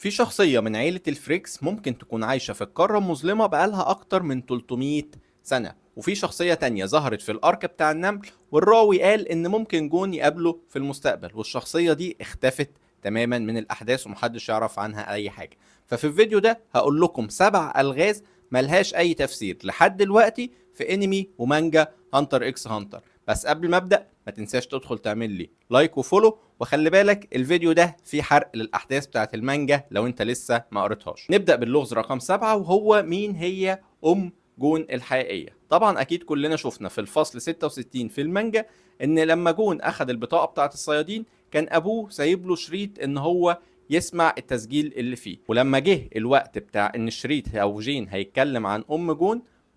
في شخصية من عيلة الفريكس ممكن تكون عايشة في القارة المظلمة بقالها أكتر من 300 سنة، وفي شخصية تانية ظهرت في الأرك بتاع النمل، والراوي قال إن ممكن جون يقابله في المستقبل، والشخصية دي اختفت تماما من الأحداث ومحدش يعرف عنها أي حاجة. ففي الفيديو ده هقول لكم 7 ألغاز ملهاش أي تفسير لحد دلوقتي في انمي ومانجا هانتر اكس هانتر. بس قبل ما ابدا ما تنساش تدخل تعمل لي لايك وفولو، وخلي بالك الفيديو ده فيه حرق للاحداث بتاعت المانجا لو انت لسه ما قريتهاش. نبدا باللغز رقم 7، وهو مين هي جون الحقيقيه. طبعا اكيد كلنا شفنا في الفصل 66 في المانجا ان لما جون اخذ البطاقه بتاعت الصيادين كان ابوه سايب له شريط ان هو يسمع التسجيل اللي فيه، ولما جه الوقت بتاع ان الشريط او جين هيتكلم عن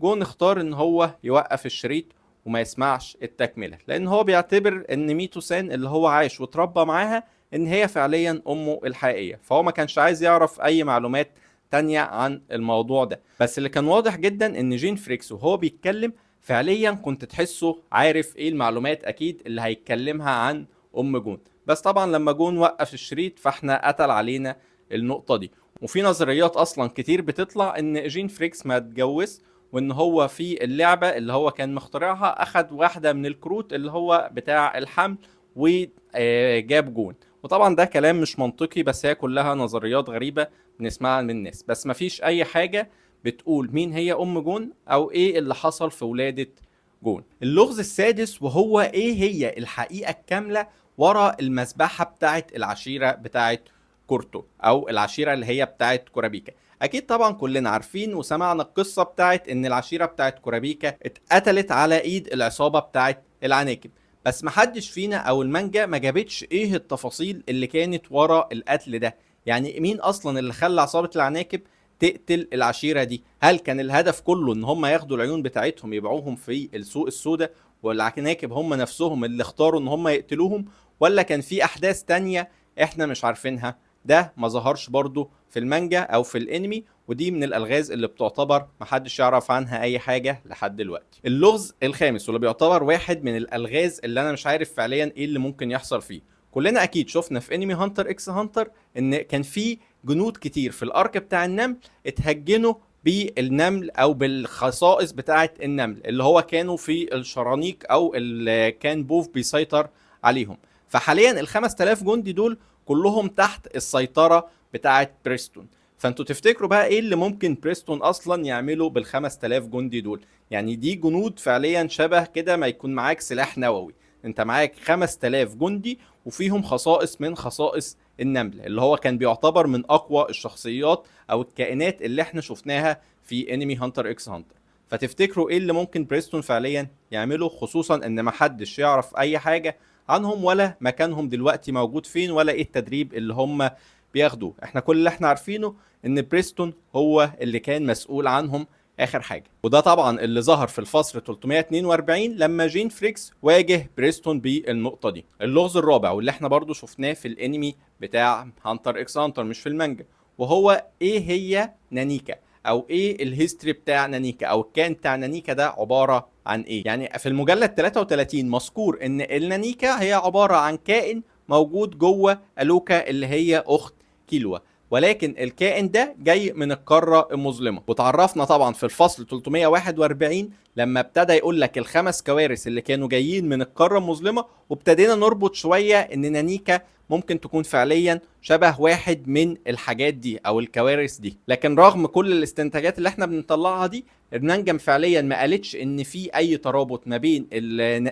جون اختار ان هو يوقف الشريط وما يسمعش التكملة، لان هو بيعتبر ان ميتو سان اللي هو عايش وتربى معاها ان هي فعليا امه الحقيقية، فهو ما كانش عايز يعرف اي معلومات تانية عن الموضوع ده. بس اللي كان واضح جدا ان جين فريكس وهو بيتكلم فعليا كنت تحسه عارف ايه المعلومات اكيد اللي هيتكلمها عن جون. بس طبعا لما جون وقف الشريط فاحنا قتل علينا النقطة دي. وفي نظريات اصلا كتير بتطلع ان جين فريكس ما اتجوز، وان هو في اللعبة اللي هو كان مخترعها اخد واحدة من الكروت اللي هو بتاع الحمل وجاب جون. وطبعا ده كلام مش منطقي، بس هي كلها نظريات غريبة بنسمعها من الناس، بس مفيش اي حاجة بتقول مين هي جون او ايه اللي حصل في ولادة جون. اللغز السادس، وهو ايه هي الحقيقة الكاملة ورا المذبحة بتاعت العشيرة بتاعت كورتو، او العشيرة اللي هي بتاعت كورابيكا. اكيد طبعا كلنا عارفين وسمعنا القصة بتاعت ان العشيرة بتاعت كورابيكا اتقتلت على ايد العصابة بتاعت العناكب، بس محدش فينا او المانجا ما جابتش ايه التفاصيل اللي كانت ورا القتل ده. يعني مين اصلا اللي خلى عصابة العناكب تقتل العشيرة دي؟ هل كان الهدف كله ان هم ياخدوا العيون بتاعتهم يبيعوهم في السوق السوداء، والعناكب هم نفسهم اللي اختاروا ان هم يقتلوهم، ولا كان في احداث تانية احنا مش عارفينها؟ ده ما ظهرش برضو في المانجا او في الانمي، ودي من الالغاز اللي بتعتبر محدش يعرف عنها اي حاجة لحد دلوقتي. اللغز الخامس، واللي بيعتبر واحد من الالغاز اللي انا مش عارف فعليا ايه اللي ممكن يحصل فيه. كلنا اكيد شفنا في انمي هانتر اكس هانتر ان كان في جنود كتير في الارك بتاع النمل اتهجنوا بالنمل او بالخصائص بتاعه النمل اللي هو كانوا في الشرانيق او اللي كان بوف بيسيطر عليهم. فحاليا ال 5000 جندي دول كلهم تحت السيطرة بتاعة بريستون. فانتوا تفتكروا بقى ايه اللي ممكن بريستون اصلا يعمله بال 5000 جندي دول؟ يعني دي جنود فعليا شبه كده ما يكون معاك سلاح نووي. انت معاك 5000 جندي وفيهم خصائص من خصائص النمل اللي هو كان بيعتبر من اقوى الشخصيات او الكائنات اللي احنا شفناها في انمي هانتر اكس هانتر. فتفتكروا ايه اللي ممكن بريستون فعليا يعمله، خصوصا ان محدش يعرف اي حاجة عنهم ولا مكانهم دلوقتي موجود فين ولا ايه التدريب اللي هم بياخدوه؟ احنا كل اللي احنا عارفينه ان بريستون هو اللي كان مسؤول عنهم اخر حاجه، وده طبعا اللي ظهر في الفصل 342 لما جين فريكس واجه بريستون بالنقطه دي. اللغز الرابع، واللي احنا برضو شفناه في الانمي بتاع هانتر اكس هانتر مش في المانجا، وهو ايه هي نانيكا، او ايه الهيستوري بتاع نانيكا، او الكائن بتاع نانيكا ده عباره عن ايه. يعني في المجلد 33 مذكور ان النانيكا هي عباره عن كائن موجود جوه الوكا اللي هي اخت كيلوا، ولكن الكائن ده جاي من القاره المظلمه. وتعرفنا طبعا في الفصل 341 لما ابتدى يقول لك الخمس كوارث اللي كانوا جايين من القاره المظلمه، وابتدينا نربط شويه ان نانيكا ممكن تكون فعليا شبه واحد من الحاجات دي او الكوارث دي. لكن رغم كل الاستنتاجات اللي احنا بنطلعها دي، المانجا فعليا ما قالتش ان في اي ترابط ما بين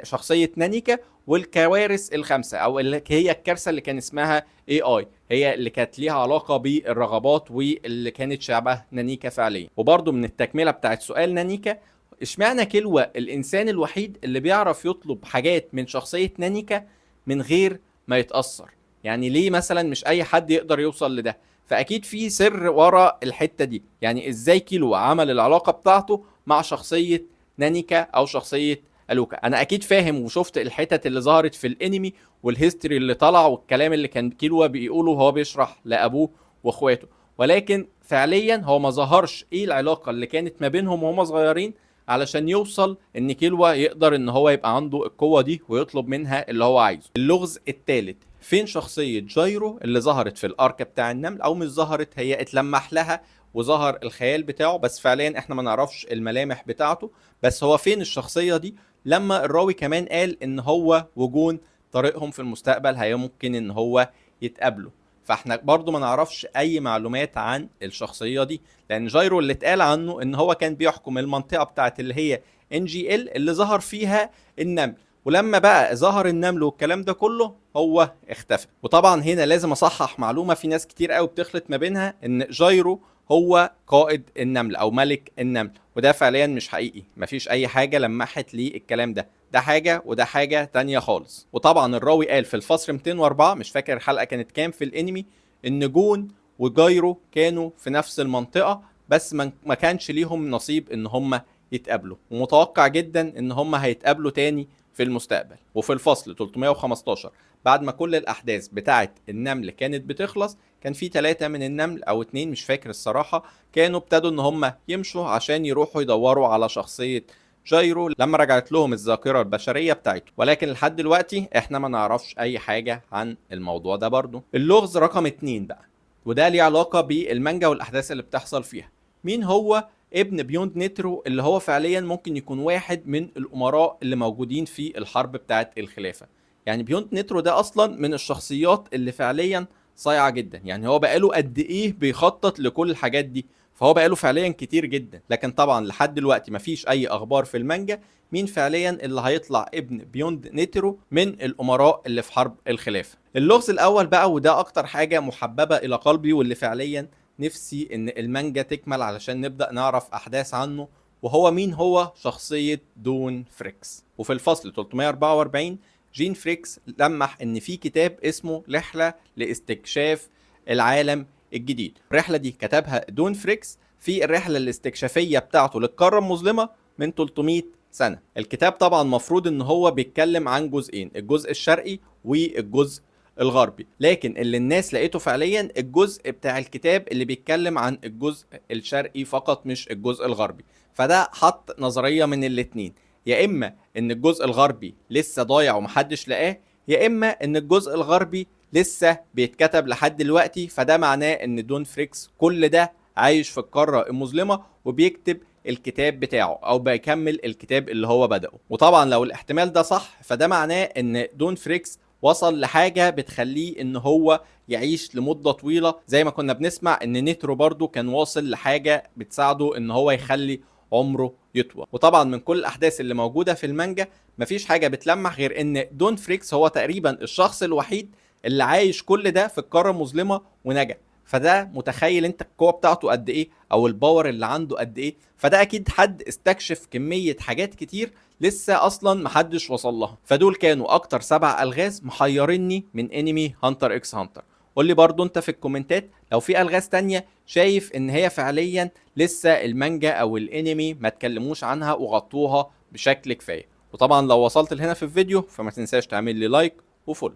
شخصيه نانيكا والكوارث الخمسه، او اللي هي الكارثه اللي كان اسمها اي هي اللي كانت ليها علاقه بالرغبات واللي كانت شبه نانيكا فعليا. وبرده من التكمله بتاعت سؤال نانيكا، اشمعنى كيلوا الانسان الوحيد اللي بيعرف يطلب حاجات من شخصيه نانيكا من غير ما يتاثر؟ يعني ليه مثلا مش اي حد يقدر يوصل لده؟ فاكيد في سر ورا الحته دي. يعني ازاي كيلو عمل العلاقه بتاعته مع شخصيه نانيكا او شخصيه الوكا؟ انا اكيد فاهم وشفت الحتت اللي ظهرت في الانمي والهيستوري اللي طلع والكلام اللي كان كيلوا بيقوله وهو بيشرح لابوه واخواته، ولكن فعليا هو ما ظهرش ايه العلاقه اللي كانت ما بينهم وهم صغيرين علشان يوصل ان كيلوا يقدر ان هو يبقى عنده القوه دي ويطلب منها اللي هو عايزه. اللغز الثالث، فين شخصية جايرو اللي ظهرت في الارك بتاع النمل، او مش ظهرت، هي اتلمح لها وظهر الخيال بتاعه، بس فعليا احنا ما نعرفش الملامح بتاعته. بس هو فين الشخصية دي لما الراوي كمان قال ان هو وجون طريقهم في المستقبل هي ممكن ان هو يتقابلوا. فاحنا برضو ما نعرفش اي معلومات عن الشخصية دي، لان جايرو اللي اتقال عنه ان هو كان بيحكم المنطقة بتاعت اللي هي NGL اللي ظهر فيها النمل، ولما بقى ظهر النمل والكلام ده كله هو اختفى. وطبعا هنا لازم اصحح معلومة في ناس كتير قوي بتخلط ما بينها، ان جايرو هو قائد النمل او ملك النمل، وده فعليا مش حقيقي. مفيش اي حاجة لمحت لي الكلام ده حاجة وده حاجة تانية خالص. وطبعا الراوي قال في الفصل 204، مش فاكر الحلقة كانت كام في الانمي، ان جون وجايرو كانوا في نفس المنطقة، بس ما كانش ليهم نصيب ان هم يتقابلوا، ومتوقع جدا ان هم هيتقابلوا تاني في المستقبل. وفي الفصل 315 بعد ما كل الاحداث بتاعت النمل كانت بتخلص، كان في 3 من النمل او 2 مش فاكر الصراحة، كانوا ابتدوا ان هم يمشوا عشان يروحوا يدوروا على شخصية جايرو لما رجعت لهم الذاكرة البشرية بتاعته. ولكن لحد دلوقتي احنا ما نعرفش اي حاجة عن الموضوع ده. برضو اللغز رقم 2 بقى، وده ليه علاقة بالمانجا والاحداث اللي بتحصل فيها. مين هو ابن بيوند نيترو اللي هو فعليا ممكن يكون واحد من الامراء اللي موجودين في الحرب بتاعت الخلافة؟ يعني بيوند نيترو ده اصلا من الشخصيات اللي فعليا صايعة جدا. يعني هو بقاله قد ايه بيخطط لكل الحاجات دي؟ فهو بقاله فعليا كتير جدا، لكن طبعا لحد دلوقتي مفيش اي اخبار في المانجا مين فعليا اللي هيطلع ابن بيوند نيترو من الامراء اللي في حرب الخلافة. اللغز الاول بقى، وده اكتر حاجة محببة الى قلبي واللي فعليا نفسي ان المانجا تكمل علشان نبدأ نعرف احداث عنه، وهو مين هو شخصية دون فريكس. وفي الفصل 344 جين فريكس لمح ان في كتاب اسمه رحلة لاستكشاف العالم الجديد. الرحلة دي كتبها دون فريكس في الرحلة الاستكشافية بتاعته للقارة المظلمة من 300 سنة. الكتاب طبعا مفروض ان هو بيتكلم عن جزئين، الجزء الشرقي والجزء الغربي، لكن اللي الناس لقيته فعليا الجزء بتاع الكتاب اللي بيتكلم عن الجزء الشرقي فقط مش الجزء الغربي. فده حط نظرية من الاتنين، يا اما ان الجزء الغربي لسه ضايع ومحدش لقاه، يا اما ان الجزء الغربي لسه بيتكتب لحد دلوقتي. فده معناه ان دون فريكس كل ده عايش في القارة المظلمة وبيكتب الكتاب بتاعه او بيكمل الكتاب اللي هو بدأه. وطبعا لو الاحتمال ده صح فده معناه ان دون فريكس وصل لحاجة بتخليه ان هو يعيش لمدة طويلة، زي ما كنا بنسمع ان نيترو برضو كان واصل لحاجة بتساعده ان هو يخلي عمره يطول. وطبعا من كل الاحداث اللي موجودة في المانجا مفيش حاجة بتلمح غير ان دون فريكس هو تقريبا الشخص الوحيد اللي عايش كل ده في القارة المظلمة ونجا. فده متخيل انت القوة بتاعته قد ايه او الباور اللي عنده قد ايه؟ فده اكيد حد استكشف كمية حاجات كتير لسه اصلا محدش وصل لها. فدول كانوا اكتر 7 الغاز محيريني من انمي هانتر اكس هانتر. قول لي برضو انت في الكومنتات لو في الغاز تانية شايف ان هي فعليا لسه المانجا او الانمي ما تكلموش عنها وغطوها بشكل كفاية. وطبعا لو وصلت لهنا في الفيديو فما تنساش تعمل لي لايك وفولو.